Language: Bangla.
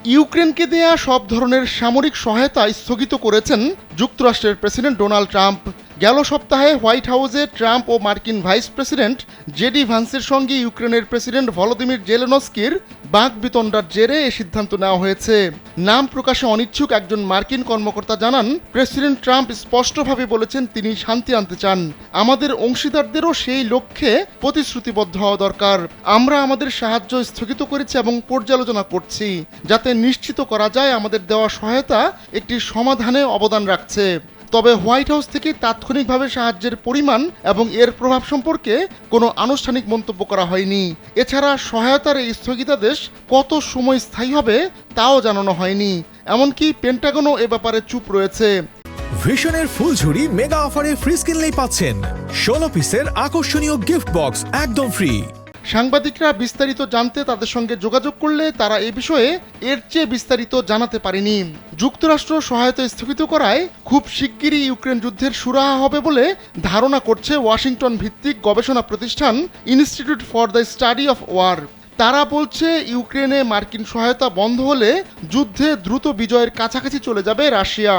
ইউক্রেনকে দেয়া সব ধরনের সামরিক সহায়তা স্থগিত করেছেন যুক্তরাষ্ট্রের প্রেসিডেন্ট ডোনাল্ড ট্রাম্প। গেল সপ্তাহে হোয়াইট হাউসে ট্রাম্প ও মার্কিন ভাইস প্রেসিডেন্ট জেডি ভান্সের সঙ্গে ইউক্রেনের প্রেসিডেন্ট ভলোদিমির জেলেনস্কির বাকবিতণ্ডার জেরে এ সিদ্ধান্ত নেওয়া হয়েছে। নাম প্রকাশে অনিচ্ছুক একজন মার্কিন কর্মকর্তা জানান, প্রেসিডেন্ট ট্রাম্প স্পষ্টভাবে বলেছেন তিনি শান্তি আনতে চান। আমাদের অংশীদারদেরও সেই লক্ষ্যে প্রতিশ্রুতিবদ্ধ হওয়া দরকার। আমরা আমাদের সাহায্য স্থগিত করেছি এবং পর্যালোচনা করছি, যাতে নিশ্চিত করা যায় আমাদের দেওয়া সহায়তা একটি সমাধানে অবদান রাখছে। তবে হোয়াইট হাউস থেকে তাৎক্ষণিকভাবে সাহায্যের পরিমাণ এবং এর প্রভাব সম্পর্কে কোনো আনুষ্ঠানিক মন্তব্য করা হয়নি। এছাড়া সহায়তার এই স্থগিতাদেশ কত সময় স্থায়ী হবে তাও জানানো হয়নি। এমনকি পেন্টাগনও এ ব্যাপারে চুপ রয়েছে। ভিশনের ফুলঝুরি মেগা অফারে ফ্রিজ কিনলেই পাচ্ছেন 16 পিসের আকর্ষণীয় গিফট বক্স একদম ফ্রি। সাংবাদিকরা বিস্তারিত জানতে তাদের সঙ্গে যোগাযোগ করলে তারা এ বিষয়ে এর চেয়ে বিস্তারিত জানাতে পারেনি। যুক্তরাষ্ট্র সহায়তা স্থগিত করায় খুব শিগগিরই ইউক্রেন যুদ্ধের সুরাহা হবে বলে ধারণা করছে ওয়াশিংটন ভিত্তিক গবেষণা প্রতিষ্ঠান institute for the study of war. তারা বলছে ইউক্রেনে মার্কিন সহায়তা বন্ধ হলে যুদ্ধে দ্রুত বিজয়ের কাছাকাছি চলে যাবে রাশিয়া।